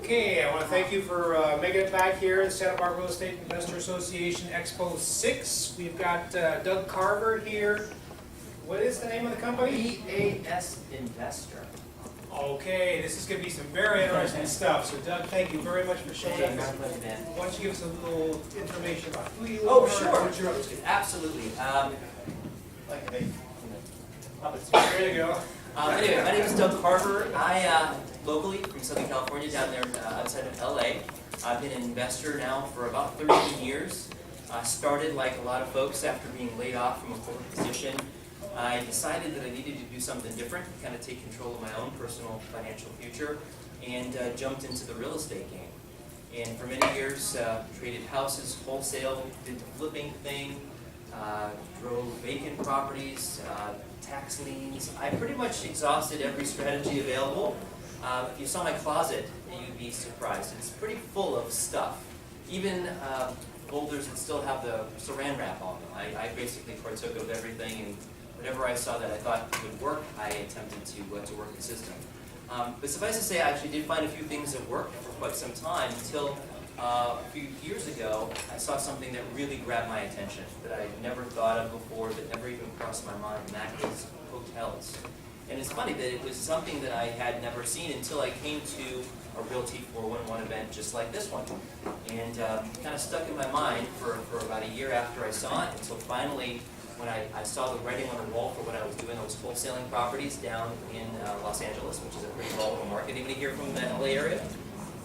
Okay, I want to thank you for making it back here at Santa Barbara Real Estate Investor Association Expo 6. We've got Doug Carver here. What is the name of the company? EAS Investor. Okay, this is going to be some very interesting stuff. So Doug, thank you very much for showing up. Why don't you give us a little information about who you Oh, are sure. and what you're up to? Absolutely. Like a puppet. There you go. Anyway, my name is Doug Carver. I locally from Southern California, down there outside of LA. I've been an investor now for about 13 years. I started like a lot of folks after being laid off from a corporate position. I decided that I needed to do something different, kind of take control of my own personal financial future, and jumped into the real estate game. And for many years, traded houses, wholesale, did the flipping thing, drove vacant properties, tax liens. I pretty much exhausted every strategy available. If you saw my closet, you'd be surprised. It's pretty full of stuff. Even boulders that still have the saran wrap on them. I basically partook of everything, and whatever I saw that I thought would work, I attempted to work the system. But suffice to say, I actually did find a few things that worked for quite some time until a few years ago, I saw something that really grabbed my attention that I never thought of before, that never even crossed my mind, and that is hotels. And it's funny that it was something that I had never seen until I came to a Realty 411 event just like this one. And kind of stuck in my mind for about a year after I saw it, until finally when I saw the writing on the wall for what I was doing. I was wholesaling properties down in Los Angeles, which is a pretty volatile market. Anybody here from the LA area?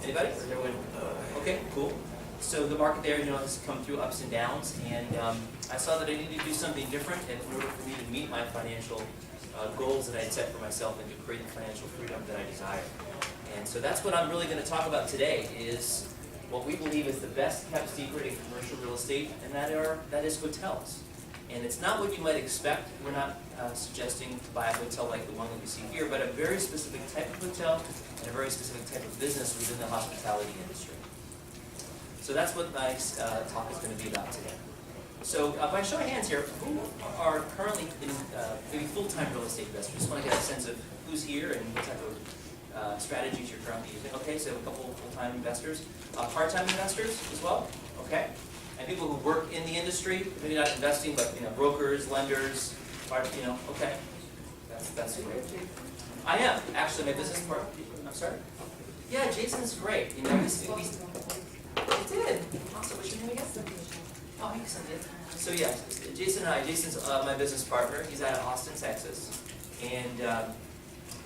Anybody? Okay, cool. So the market there, has come through ups and downs, and I saw that I needed to do something different in order for me to meet my financial goals that I had set for myself and to create the financial freedom that I desire. And so that's what I'm really going to talk about today, is what we believe is the best kept secret in commercial real estate, and that is hotels. And it's not what you might expect. We're not suggesting to buy a hotel like the one that we see here, but a very specific type of hotel and a very specific type of business within the hospitality industry. So that's what my talk is going to be about today. So by show of hands here, who are currently in maybe full-time real estate investors? Just want to get a sense of who's here and what type of strategies you're currently using. Okay, so a couple of full-time investors. Part-time investors as well? Okay. And people who work in the industry, maybe not investing, but brokers, lenders, okay. That's great. I am, actually, my business partner. I'm sorry? Yeah, Jason's great. We did. Awesome. What's your name again? Oh, excellent. So yeah, Jason's my business partner. He's out of Austin, Texas. And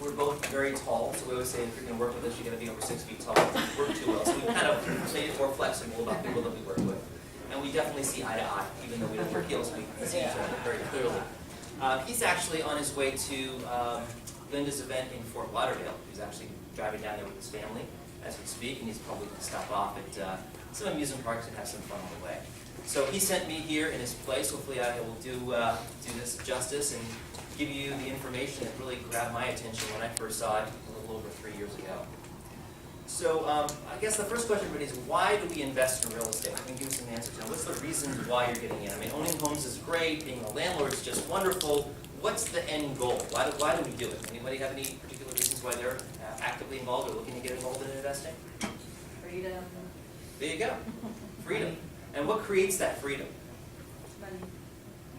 we're both very tall, so we always say if you're going to work with us, you're going to be over 6 feet tall. Work too well. So we kind of made it more flexible about people that we work with. And we definitely see eye to eye, even though we don't wear heels, we see each other very clearly. He's actually on his way to Linda's event in Fort Lauderdale. He's actually driving down there with his family as we speak, and he's probably going to stop off at some amusement parks and have some fun on the way. So he sent me here in his place. Hopefully I will do this justice and give you the information that really grabbed my attention when I first saw it a little over 3 years ago. So I guess the first question really is, why do we invest in real estate? I'm going to give you some answers now. What's the reasons why you're getting in? I mean, owning homes is great. Being a landlord is just wonderful. What's the end goal? Why do we do it? Anybody have any particular reasons why they're actively involved or looking to get involved in investing? Freedom. There you go. Freedom. And what creates that freedom? Money.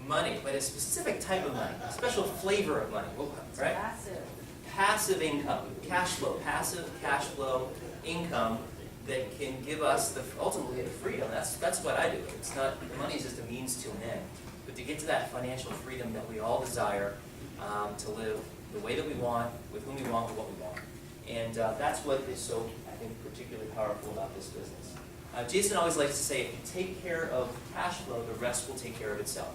Money, but a specific type of money, a special flavor of money, right? Passive. Passive income, cash flow, passive cash flow income that can give us ultimately the freedom. That's what I do. It's not, the money is just a means to an end, but to get to that financial freedom that we all desire, to live the way that we want, with whom we want, with what we want. And that's what is so, I think, particularly powerful about this business. Jason always likes to say, if you take care of cash flow, the rest will take care of itself.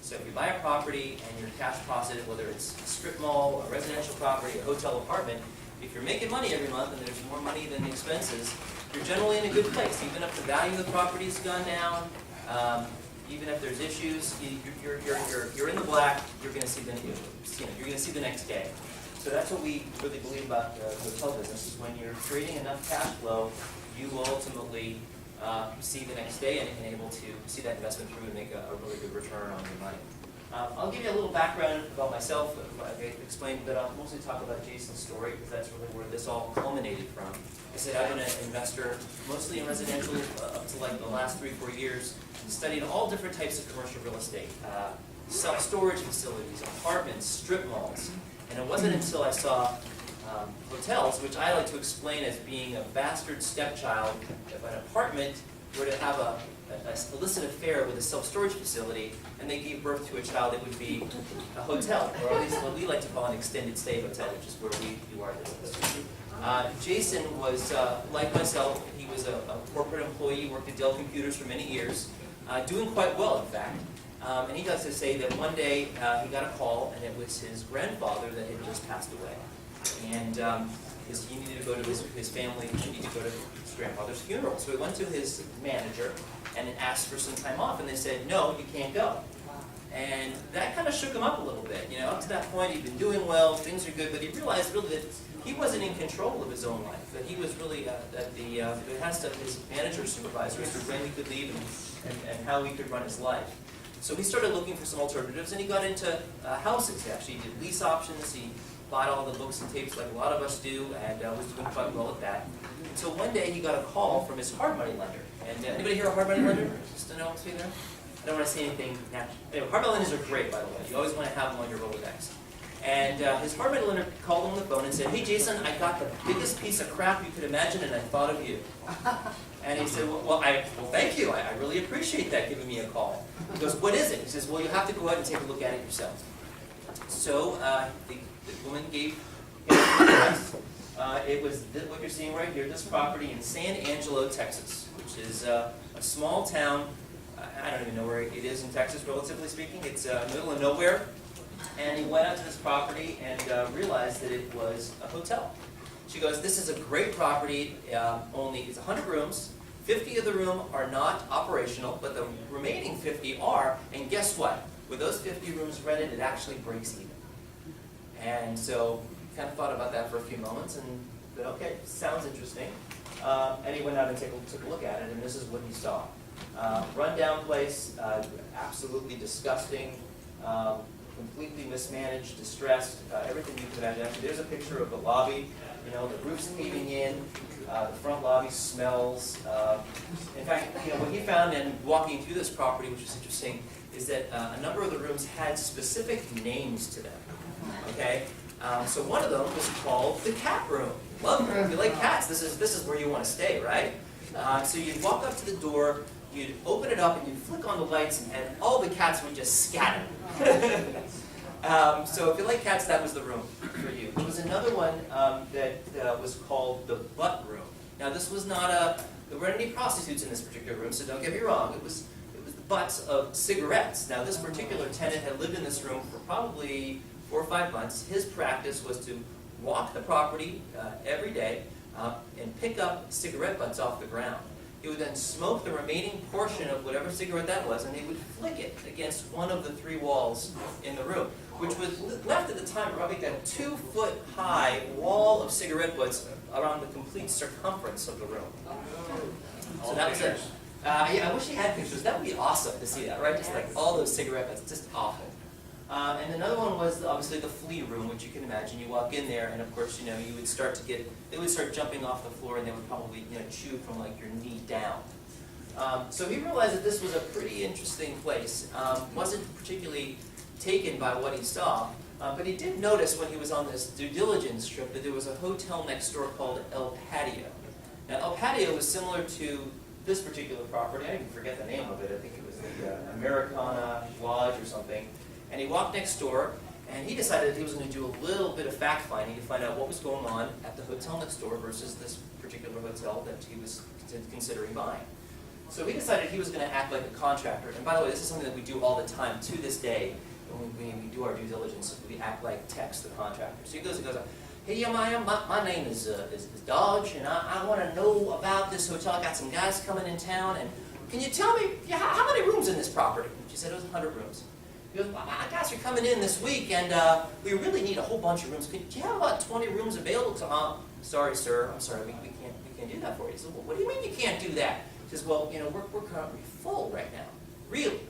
So if you buy a property and you're cash positive, whether it's a strip mall, a residential property, a hotel apartment, if you're making money every month and there's more money than the expenses, you're generally in a good place. Even if the value of the property's gone down, even if there's issues, you're in the black. You're going to see you're going to see the next day. So that's what we really believe about the hotel business: is when you're creating enough cash flow, you will ultimately see the next day and able to see that investment through and make a really good return on your money. I'll give you a little background about myself, I explained, but I'll mostly talk about Jason's story, because that's really where this all culminated from. I said I've been an investor, mostly in residential, up to like the last 3-4 years, studied all different types of commercial real estate, self-storage facilities, apartments, strip malls, and it wasn't until I saw hotels, which I like to explain as being a bastard stepchild of an apartment were to have a illicit affair with a self-storage facility, and they gave birth to a child, it would be a hotel, or at least what we like to call an extended stay hotel, which is where we do our business. Jason was, like myself, he was a corporate employee, worked at Dell Computers for many years, doing quite well, in fact. And he does to say that one day he got a call, and it was his grandfather that had just passed away. And he needed to go to his family, he needed to go to his grandfather's funeral. So he went to his manager and asked for some time off, and they said, no, you can't go. And that kind of shook him up a little bit. You know, up to that point, he'd been doing well, things are good, but he realized really that he wasn't in control of his own life, that he was really, it has to, his manager or supervisor as to when he could leave and how he could run his life. So he started looking for some alternatives, and he got into houses, actually. He did lease options, he bought all the books and tapes like a lot of us do, and was doing quite well at that. So one day he got a call from his hard money lender. And anybody here a hard money lender? Just to know what's there? I don't want to say anything natural. Anyway, hard money lenders are great, by the way. You always want to have them on your Rolodex. And his hard money lender called him on the phone and said, hey Jason, I got the biggest piece of crap you could imagine, and I thought of you. And he said, well, thank you. I really appreciate that, giving me a call. He goes, what is it? He says, well, you have to go out and take a look at it yourself. So the woman gave him the address. It was what you're seeing right here, this property in San Angelo, Texas, which is a small town. I don't even know where it is in Texas, relatively speaking. It's middle of nowhere. And he went out to this property and realized that it was a hotel. She goes, this is a great property, it's 100 rooms. 50 of the room are not operational, but the remaining 50 are, and guess what? With those 50 rooms rented, it actually breaks even. And so, kind of thought about that for a few moments, and said, okay, sounds interesting. And he went out and took a look at it, and this is what he saw. Rundown place, absolutely disgusting, completely mismanaged, distressed, everything you could imagine. Actually, there's a picture of the lobby. You know, the roof's caving in, the front lobby smells. In fact, you know, what he found in walking through this property, which was interesting, is that a number of the rooms had specific names to them. Okay, so one of them was called the cat room. Love it. If you like cats, this is where you want to stay, right? So you'd walk up to the door, you'd open it up, and you'd flick on the lights, and all the cats would just scatter. So if you like cats, that was the room for you. There was another one that was called the butt room. Now this was not there weren't any prostitutes in this particular room, so don't get me wrong. It was the butts of cigarettes. Now this particular tenant had lived in this room for probably 4 or 5 months. His practice was to walk the property every day and pick up cigarette butts off the ground. He would then smoke the remaining portion of whatever cigarette that was, and he would flick it against one of the 3 walls in the room, which was left at the time probably that 2-foot-high wall of cigarette butts around the complete circumference of the room. So that was it. Yeah, I wish he had pictures. That would be awesome to see that, right? Just like all those cigarette butts, just awful. And another one was obviously the flea room, which you can imagine. You walk in there, and of course, you know, you would start to they would start jumping off the floor, and they would probably, you know, chew from like your knee down. So he realized that this was a pretty interesting place. Wasn't particularly taken by what he saw, but he did notice when he was on this due diligence trip that there was a hotel next door called El Patio. Now, El Patio was similar to this particular property. I even forget the name of it. I think it was the Americana Lodge or something. And he walked next door, and he decided that he was going to do a little bit of fact-finding to find out what was going on at the hotel next door versus this particular hotel that he was considering buying. So he decided he was going to act like a contractor. And by the way, this is something that we do all the time to this day. When we do our due diligence, we act like techs, the contractor. So he goes, hey, yeah, my name is Dodge, and I want to know about this hotel. I got some guys coming in town, and can you tell me how many rooms in this property? She said it was 100 rooms. He goes, my guys are coming in this week, and we really need a whole bunch of rooms. Do you have about 20 rooms available to? Sorry, sir. I'm sorry. We can't do that for you. He said, well, what do you mean you can't do that? He says, well, you know, we're currently full right now. Really?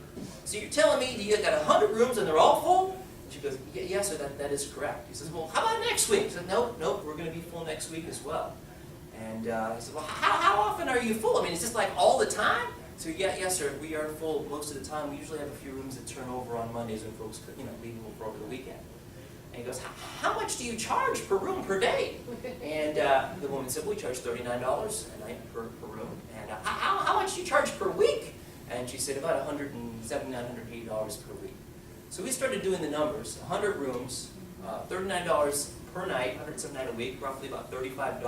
So you're telling me you got 100 rooms and they're all full? And she goes, yeah, sir, that is correct. He says, well, how about next week? I said, nope, we're going to be full next week as well. And he said, well, how often are you full? I mean, is this like all the time? So yes, sir, we are full most of the time. We usually have a few rooms that turn over on Mondays when folks, leave for over the weekend. And he goes, how much do you charge per room per day? And the woman said, well, we charge $39 a night per room. And how much do you charge per week? And she said about $179, $180 per week. So we started doing the numbers. 100 rooms, $39 per night, $179 a week, roughly about $35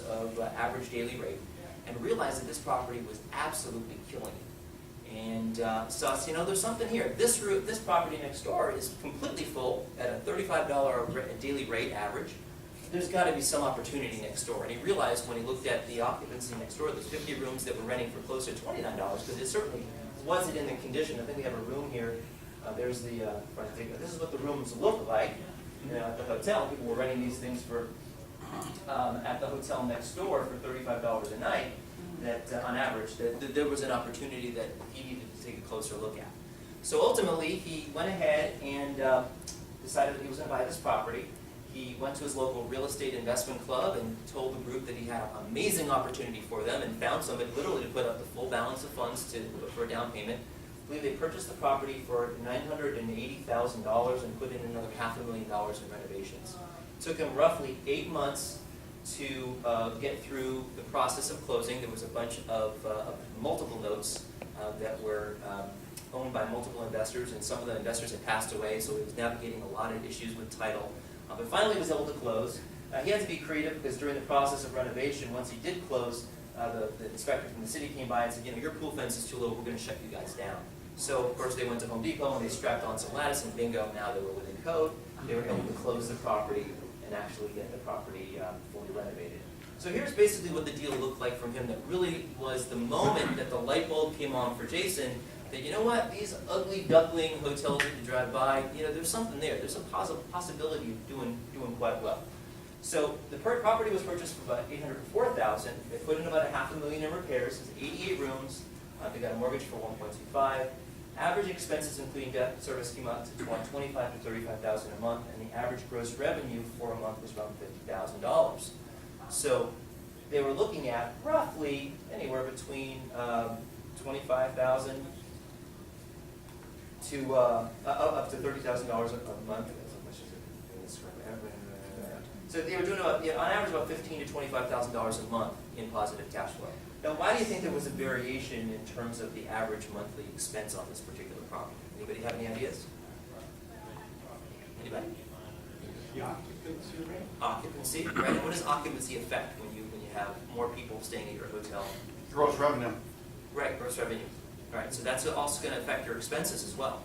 of average daily rate, and realized that this property was absolutely killing it. And so I said, there's something here. This property next door is completely full at a $35 daily rate average. There's got to be some opportunity next door. And he realized when he looked at the occupancy next door, there's 50 rooms that were renting for close to $29, because it certainly wasn't in the condition. I think we have a room here. There's the front thing. This is what the rooms look like at the hotel. People were renting these things for at the hotel next door for $35 a night. That on average, that there was an opportunity that he needed to take a closer look at. So ultimately, he went ahead and decided that he was going to buy this property. He went to his local real estate investment club and told the group that he had an amazing opportunity for them, and found somebody literally to put up the full balance of funds for a down payment. I believe they purchased the property for $980,000 and put in another $500,000 in renovations. It took him roughly 8 months to get through the process of closing. There was a bunch of multiple notes that were owned by multiple investors, and some of the investors had passed away, so he was navigating a lot of issues with title. But finally he was able to close. He had to be creative, because during the process of renovation, once he did close, the inspector from the city came by and said, your pool fence is too low, we're going to shut you guys down. So of course they went to Home Depot and they strapped on some lattice, and bingo, now they were within code. They were able to close the property and actually get the property fully renovated. So here's basically what the deal looked like from him. That really was the moment that the light bulb came on for Jason, that you know what, these ugly duckling hotels that you drive by, there's something there. There's a possibility of doing quite well. So the property was purchased for about $804,000. They put in about $500,000 in repairs. It's 88 rooms. They got a mortgage for $1.25. Average expenses, including debt service, came out to $25,000 to $35,000 a month, and the average gross revenue for a month was around $50,000. So they were looking at roughly anywhere between $25,000 to up to $30,000 a month. So they were doing about, on average about $15,000 to $25,000 a month in positive cash flow. Now, why do you think there was a variation in terms of the average monthly expense on this particular property? Anybody have any ideas? Anybody? The occupancy rate. Occupancy, right? And what does occupancy affect when you have more people staying at your hotel? Gross revenue. Right, gross revenue. All right, so that's also going to affect your expenses as well.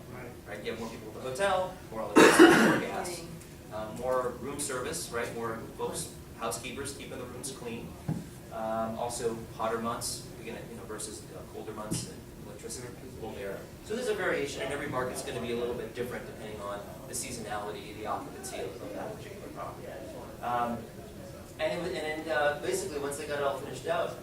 Right? You have more people at the hotel, more electricity, more gas, more room service, right? More folks, housekeepers keeping the rooms clean. Also hotter months, versus colder months, and electricity, cold air. So there's a variation, and every market's going to be a little bit different depending on the seasonality, the occupancy of that particular property. Basically, once they got it all finished out,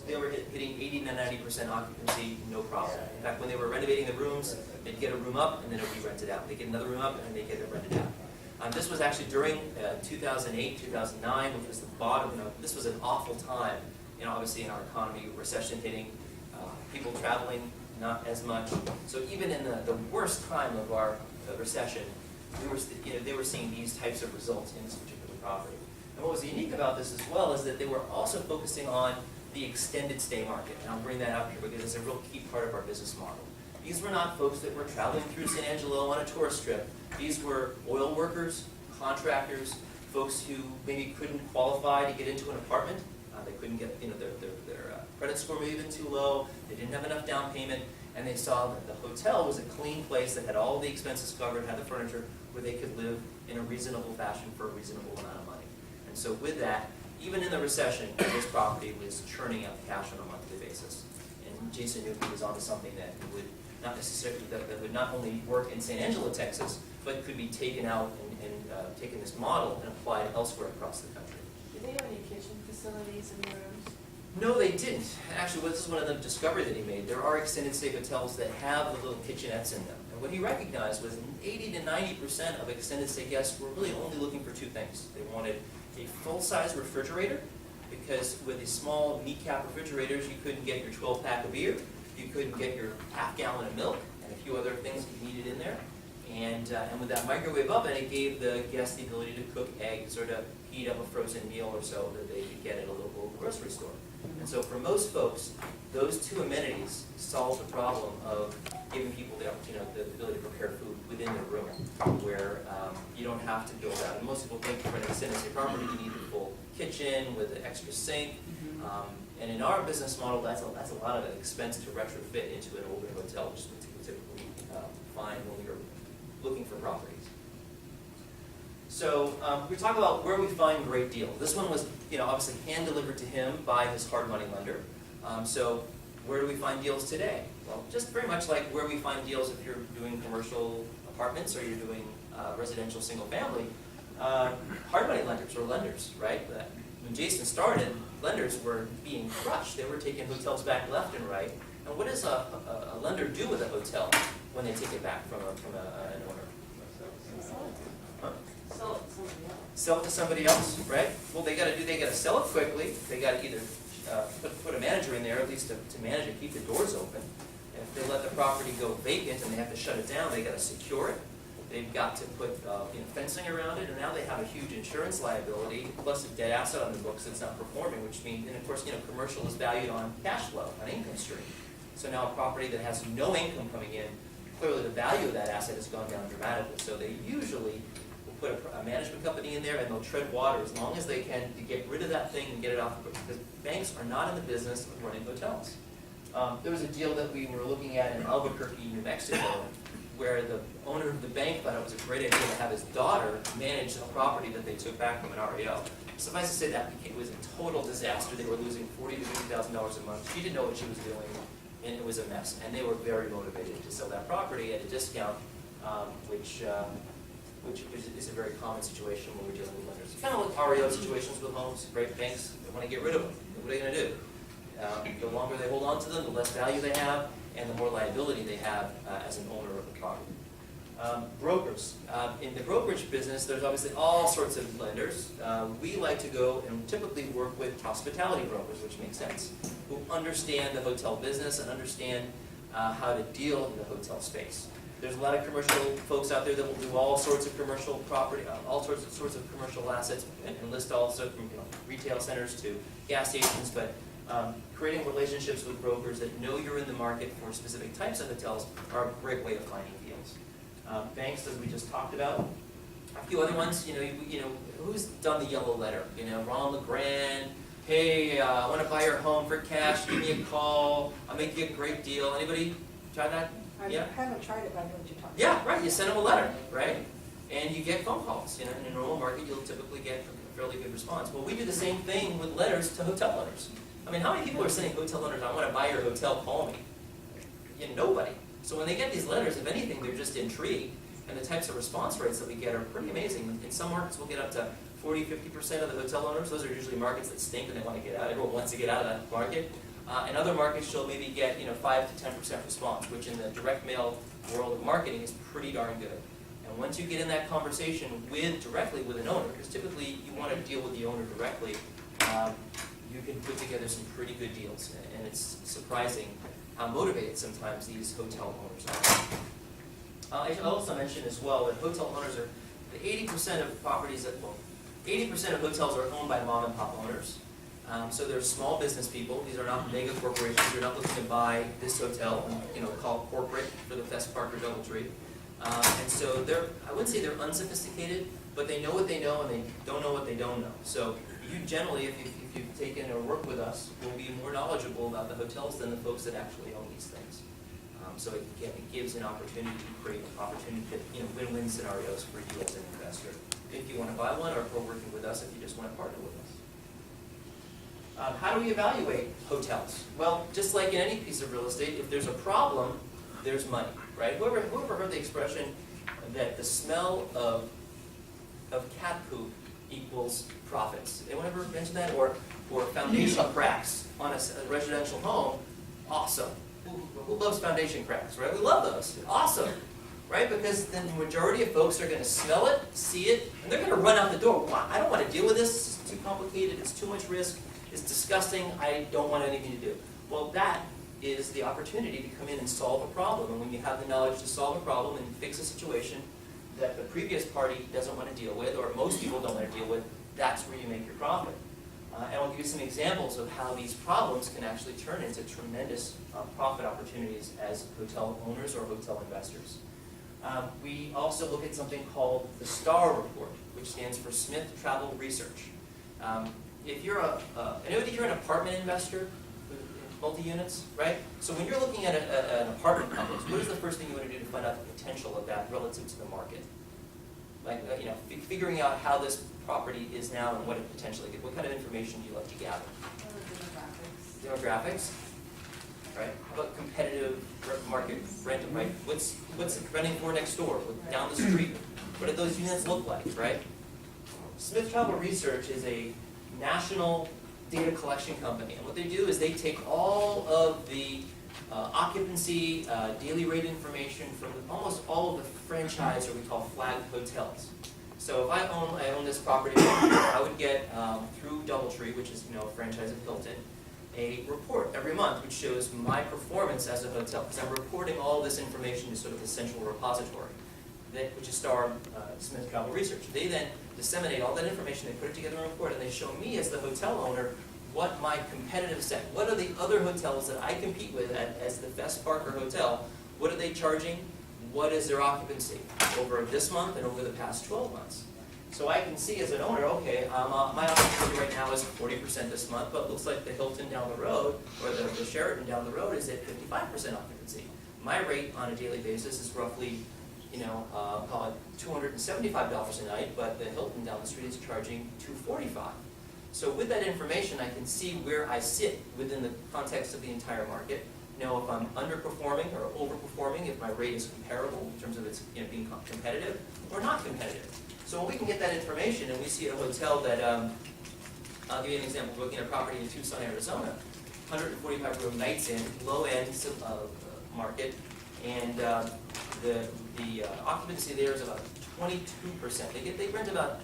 they were hitting 80 to 90% occupancy, no problem. In fact, when they were renovating the rooms, they'd get a room up and then it would be rented out. They'd get another room up and they'd get it rented out. This was actually during 2008, 2009, which was the bottom. This was an awful time, obviously in our economy, recession hitting, people traveling not as much. So even in the worst time of our recession, they were seeing these types of results in this particular property. And what was unique about this as well is that they were also focusing on the extended stay market. And I'll bring that up here because it's a real key part of our business model. These were not folks that were traveling through San Angelo on a tourist trip. These were oil workers, contractors, folks who maybe couldn't qualify to get into an apartment. They couldn't get, their credit score may have been too low. They didn't have enough down payment, and they saw that the hotel was a clean place that had all the expenses covered, had the furniture, where they could live in a reasonable fashion for a reasonable amount of money. And so with that, even in the recession, this property was churning out cash on a monthly basis. And Jason knew he was onto something that would not necessarily that would not only work in San Angelo, Texas, but could be taken out and taken this model and applied elsewhere across the country. Do they have any kitchen facilities in the rooms? No, they didn't. Actually, this is one of the discovery that he made. There are extended stay hotels that have the little kitchenettes in them. And what he recognized was 80 to 90% of extended stay guests were really only looking for two things. They wanted a full-size refrigerator, because with these small meat-cap refrigerators, you couldn't get your 12-pack of beer, you couldn't get your half-gallon of milk, and a few other things you needed in there. And with that microwave oven, it gave the guests the ability to cook eggs or to heat up a frozen meal or so that they could get at a local grocery store. And so for most folks, those two amenities solve the problem of giving people the ability to prepare food within their room, where you don't have to build out. And most people think for an extended stay property, you need a full kitchen with an extra sink. And in our business model, that's a lot of expense to retrofit into an older hotel, which we typically find when we are looking for properties. So we talk about where we find great deals. This one was, obviously hand-delivered to him by his hard money lender. So where do we find deals today? Well, just very much like where we find deals if you're doing commercial apartments or you're doing residential single-family. Hard money lenders or lenders, right? When Jason started, lenders were being crushed. They were taking hotels back left and right. And what does a lender do with a hotel when they take it back from an owner? Huh? Sell it to somebody else, right? Well, they gotta sell it quickly. They gotta either put a manager in there, at least to manage it, keep the doors open. And if they let the property go vacant and they have to shut it down, they gotta secure it. They've got to put fencing around it, and now they have a huge insurance liability, plus a dead asset on the books that's not performing, which means, and of course, commercial is valued on cash flow, on income stream. So now a property that has no income coming in, clearly the value of that asset has gone down dramatically. So they usually will put a management company in there, and they'll tread water as long as they can to get rid of that thing and get it off the books, because banks are not in the business of running hotels. There was a deal that we were looking at in Albuquerque, New Mexico, where the owner of the bank thought it was a great idea to have his daughter manage a property that they took back from an REO. Suffice to say, that was a total disaster. They were losing $40,000 to $50,000 a month. She didn't know what she was doing, and it was a mess. And they were very motivated to sell that property at a discount, which is a very common situation when we're dealing with lenders. Kind of like REO situations with homes. Great banks, they want to get rid of them. What are they going to do? The longer they hold on to them, the less value they have, and the more liability they have as an owner of the property. Brokers. In the brokerage business, there's obviously all sorts of lenders. We like to go and typically work with hospitality brokers, which makes sense, who understand the hotel business and understand how to deal in the hotel space. There's a lot of commercial folks out there that will do all sorts of commercial property, all sorts of commercial assets, and list also from retail centers to gas stations, but creating relationships with brokers that know you're in the market for specific types of hotels are a great way of finding deals. Banks, as we just talked about. A few other ones, who's done the yellow letter? Ron LeGrand, hey, I want to buy your home for cash, give me a call, I'll make you a great deal. Anybody try that? I haven't tried it, but I know what you're talking about. Yeah, right, you send them a letter, right? And you get phone calls. In a normal market, you'll typically get a fairly good response. Well, we do the same thing with letters to hotel owners. I mean, how many people are sending hotel owners, I want to buy your hotel, call me? Nobody. So when they get these letters, if anything, they're just intrigued. And the types of response rates that we get are pretty amazing. In some markets, we'll get up to 40, 50% of the hotel owners. Those are usually markets that stink and they want to get out. Everyone wants to get out of that market. In other markets, you'll maybe get 5 to 10% response, which in the direct mail world of marketing is pretty darn good. And once you get in that conversation directly with an owner, because typically you want to deal with the owner directly, you can put together some pretty good deals. And it's surprising how motivated sometimes these hotel owners are. I should also mention as well that hotel owners are, the 80% of properties, 80% of hotels are owned by mom and pop owners. So they're small business people. These are not mega corporations. They're not looking to buy this hotel and call corporate for the Fest Park or Doubletree. And so I wouldn't say they're unsophisticated, but they know what they know and they don't know what they don't know. So you generally, if you've taken or worked with us, will be more knowledgeable about the hotels than the folks that actually own these things. So it gives an opportunity to create win-win scenarios for you as an investor. If you want to buy one, or working with us if you just want to partner with us. How do we evaluate hotels? Well, just like in any piece of real estate, if there's a problem, there's money, right? Whoever heard the expression that the smell of cat poop equals profits. Anyone ever mention that? Or foundation cracks on a residential home? Awesome. Who loves foundation cracks, right? We love those. Awesome. Right? Because then the majority of folks are going to smell it, see it, and they're going to run out the door. Wow, I don't want to deal with this. It's too complicated. It's too much risk. It's disgusting. I don't want anything to do. Well, that is the opportunity to come in and solve a problem. And when you have the knowledge to solve a problem and fix a situation that the previous party doesn't want to deal with, or most people don't want to deal with, that's where you make your profit. And I'll give you some examples of how these problems can actually turn into tremendous profit opportunities as hotel owners or hotel investors. We also look at something called the STAR report, which stands for Smith Travel Research. If you're anybody here an apartment investor, multi-units, right? So when you're looking at an apartment complex, what is the first thing you want to do to find out the potential of that relative to the market? Like, figuring out how this property is now and what it potentially could. What kind of information do you like to gather? Demographics, right? How about competitive market rent, right? What's it renting for next door, down the street? What do those units look like, right? Smith Travel Research is a national data collection company, and what they do is they take all of the occupancy, daily rate information from almost all of the franchise, or we call flagged hotels. So if I own this property, I would get through DoubleTree, which is a franchise of Hilton, a report every month which shows my performance as a hotel, because I'm reporting all this information to sort of the central repository, which is STAR Smith Travel Research. They then disseminate all that information, they put it together in a report, and they show me as the hotel owner what my competitive set, what are the other hotels that I compete with as the best Parker hotel, what are they charging, what is their occupancy over this month and over the past 12 months. So I can see as an owner, okay, my occupancy right now is 40% this month, but it looks like the Hilton down the road, or the Sheraton down the road is at 55% occupancy. My rate on a daily basis is roughly, call it $275 a night, but the Hilton down the street is charging $245. So with that information, I can see where I sit within the context of the entire market, know if I'm underperforming or overperforming, if my rate is comparable in terms of its being competitive or not competitive. So when we can get that information and we see a hotel that, I'll give you an example, we're looking at a property in Tucson, Arizona, 145 room nights in, low end market, and the occupancy there is about 22%. They rent about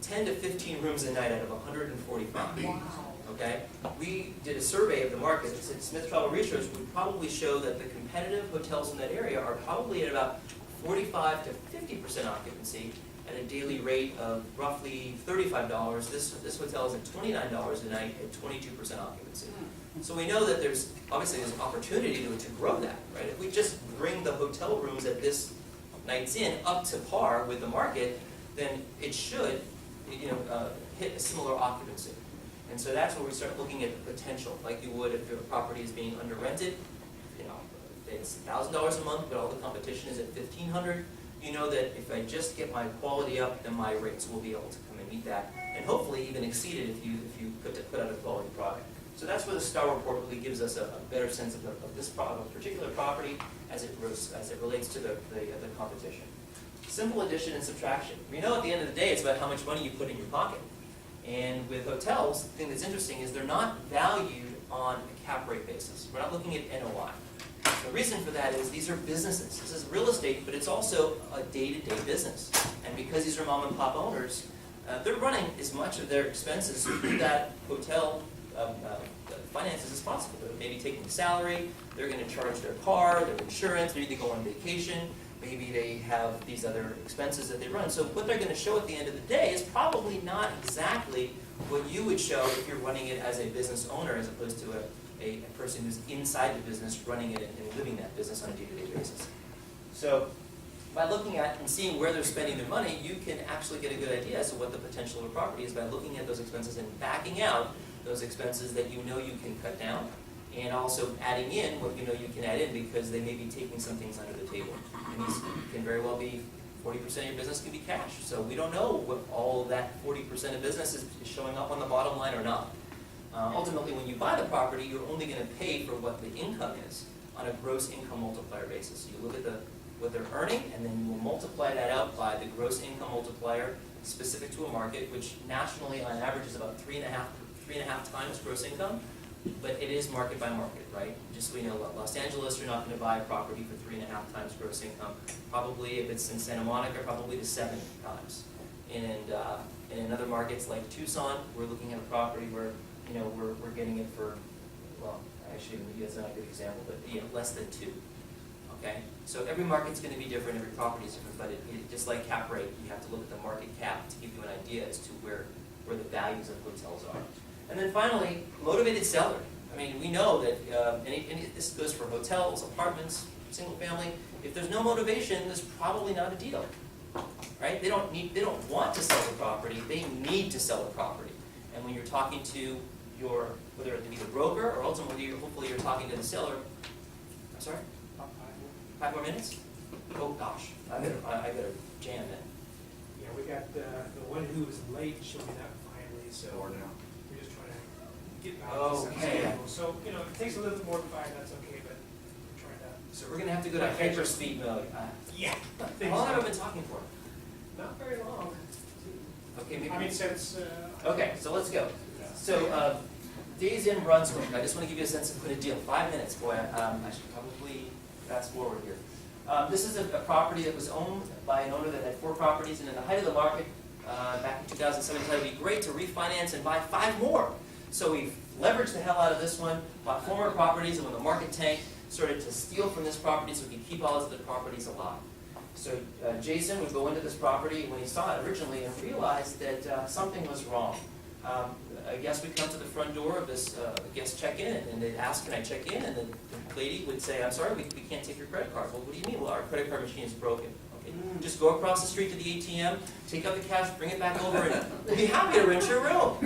10 to 15 rooms a night out of 145. Wow. Okay? We did a survey of the market. Smith Travel Research would probably show that the competitive hotels in that area are probably at about 45 to 50% occupancy at a daily rate of roughly $35. This hotel is at $29 a night at 22% occupancy. So we know that there's an opportunity to grow that, right? If we just bring the hotel rooms at this night's in up to par with the market, then it should hit a similar occupancy. And so that's where we start looking at the potential, like you would if your property is being under-rented. It's $1,000 a month, but all the competition is at $1,500. You know that if I just get my quality up, then my rates will be able to come and meet that, and hopefully even exceed it if you put out a quality product. So that's where the STAR report really gives us a better sense of this particular property as it relates to the competition. Simple addition and subtraction. We know at the end of the day it's about how much money you put in your pocket. And with hotels, the thing that's interesting is they're not valued on a cap rate basis. We're not looking at NOI. The reason for that is these are businesses. This is real estate, but it's also a day-to-day business. And because these are mom and pop owners, they're running as much of their expenses through that hotel finances as possible. They're maybe taking salary, they're going to charge their car, their insurance, maybe they go on vacation, maybe they have these other expenses that they run. So what they're going to show at the end of the day is probably not exactly what you would show if you're running it as a business owner as opposed to a person who's inside the business running it and living that business on a day-to-day basis. So by looking at and seeing where they're spending their money, you can actually get a good idea as to what the potential of a property is by looking at those expenses and backing out those expenses that you know you can cut down, and also adding in what you know you can add in because they may be taking some things under the table. And these can very well be 40% of your business can be cash. So we don't know what all that 40% of business is showing up on the bottom line or not. Ultimately, when you buy the property, you're only going to pay for what the income is on a gross income multiplier basis. So you look at what they're earning, and then you will multiply that out by the gross income multiplier specific to a market, which nationally on average is about 3.5 times gross income, but it is market by market, right? Just so we know, Los Angeles, you're not going to buy a property for 3.5 times gross income. Probably if it's in Santa Monica, probably to 7 times. And in other markets like Tucson, we're looking at a property where, you know, we're getting it for, well, actually, maybe that's not a good example, but less than 2. Okay, so every market's going to be different, every property is different, but just like cap rate, you have to look at the market cap to give you an idea as to where the values of hotels are. And then finally, motivated seller. I mean, we know that this goes for hotels, apartments, single family. If there's no motivation, there's probably not a deal, right? They don't want to sell the property. They need to sell the property. And when you're talking to whether it be the broker or ultimately, hopefully, you're talking to the seller. I'm sorry. 5 more minutes? Oh gosh, I better jam then. Yeah, we got the one who was late showing up finally, so Or now. we're just trying to get back Okay. to schedule. So, you know, if it takes a little bit more than 5, that's okay, but we're trying to. So we're gonna have to go to hyper speed mode. Yeah. How long have I been talking for? Not very long. Okay, maybe. I mean, since. Okay, so let's go. So, Days in Brunswick, I just want to give you a sense of what a deal. 5 minutes, boy, I should probably fast forward here. This is a property that was owned by an owner that had 4 properties, and in the height of the market, back in 2007, it would be great to refinance and buy 5 more. So we leveraged the hell out of this one, bought 4 more properties, and when the market tanked, started to steal from this property so we could keep all his other properties alive. So Jason would go into this property when he saw it originally and realized that something was wrong. I guess we'd come to the front door of this guest check-in, and they'd ask, can I check in? And the lady would say, I'm sorry, we can't take your credit card. Well, what do you mean? Well, our credit card machine is broken. Okay, just go across the street to the ATM, take out the cash, bring it back over, and we'll be happy to rent your room.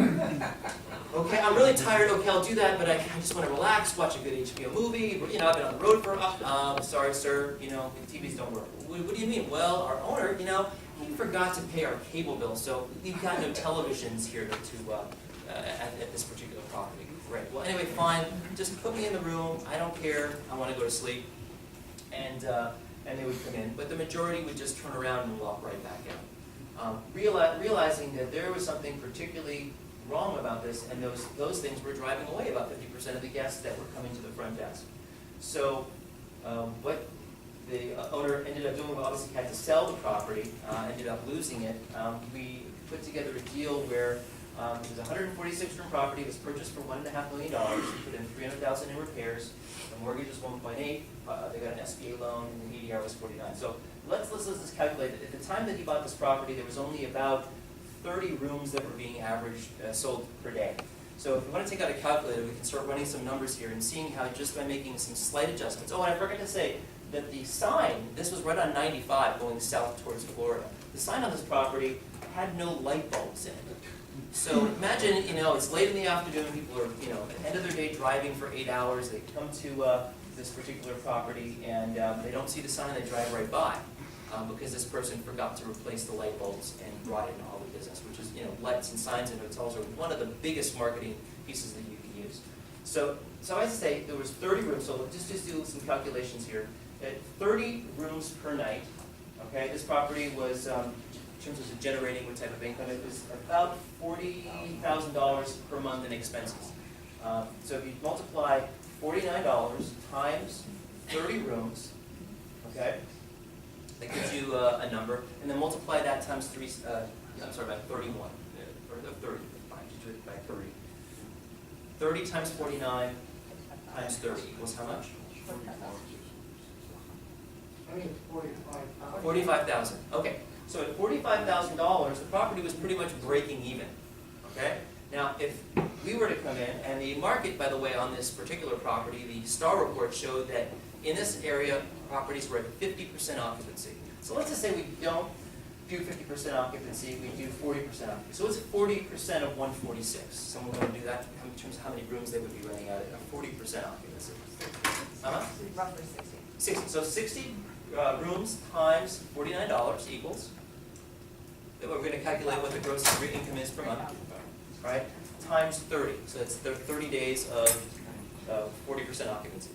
Okay, I'm really tired. Okay, I'll do that, but I just want to relax, watch a good HBO movie. You know, I've been on the road for, sorry, sir, you know, TVs don't work. What do you mean? Well, our owner, you know, he forgot to pay our cable bill, so we've got no televisions here at this particular property. Great. Well, anyway, fine. Just put me in the room. I don't care. I want to go to sleep. And they would come in, but the majority would just turn around and walk right back out, realizing that there was something particularly wrong about this, and those things were driving away about 50% of the guests that were coming to the front desk. So what the owner ended up doing, obviously had to sell the property, ended up losing it. We put together a deal where it was a 146-room property. It was purchased for $1.5 million. We put in $300,000 in repairs. The mortgage was 1.8. They got an SBA loan, and the ADR was 49. So let's just calculate it. At the time that he bought this property, there was only about 30 rooms that were being averaged sold per day. So if we want to take out a calculator, we can start running some numbers here and seeing how just by making some slight adjustments. Oh, and I forgot to say that the sign, this was right on 95 going south towards Florida. The sign on this property had no light bulbs in it. So imagine, you know, it's late in the afternoon, people are, you know, at the end of their day driving for 8 hours, they come to this particular property and they don't see the sign, they drive right by because this person forgot to replace the light bulbs and brought in all the business, which is, you know, lights and signs in hotels are one of the biggest marketing pieces that you can use. So as I say, there was 30 rooms, so let's just do some calculations here. At 30 rooms per night, okay, this property was, in terms of generating what type of income, it was about $40,000 per month in expenses. So if you multiply $49 times 30 rooms, okay, that gives you a number, and then multiply that times by 31, or 30, fine, just do it by 30. 30 times 49 times 30 equals how much? I think it's 45. 45,000. Okay. So at $45,000, the property was pretty much breaking even. Okay? Now, if we were to come in, and the market, by the way, on this particular property, the STAR report showed that in this area, properties were at 50% occupancy. So let's just say we don't do 50% occupancy, we do 40% occupancy. So it's 40% of 146. Someone want to do that in terms of how many rooms they would be renting out at 40% occupancy. Roughly 60. 60. So 60 rooms times $49 equals, then we're going to calculate what the gross income is per month, right? Times 30. So that's 30 days of 40% occupancy.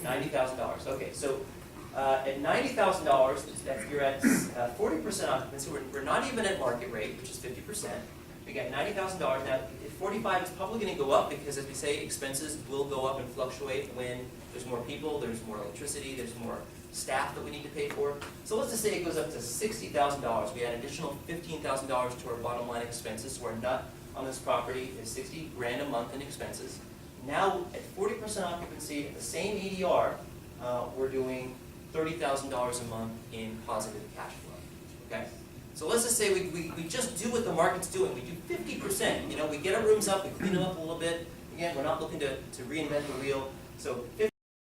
$90,000. Okay, so At $90,000, you're at 40% occupancy. We're not even at market rate, which is 50%. We got $90,000. Now, at 45, it's probably going to go up because, as we say, expenses will go up and fluctuate when there's more people, there's more electricity, there's more staff that we need to pay for. So let's just say it goes up to $60,000. We add an additional $15,000 to our bottom line expenses. So our nut on this property is 60 grand a month in expenses. Now, at 40% occupancy, at the same ADR, we're doing $30,000 a month in positive cash flow. Okay? So let's just say we just do what the market's doing. We do 50%. You know, we get our rooms up, we clean them up a little bit. Again, we're not looking to reinvent the wheel. So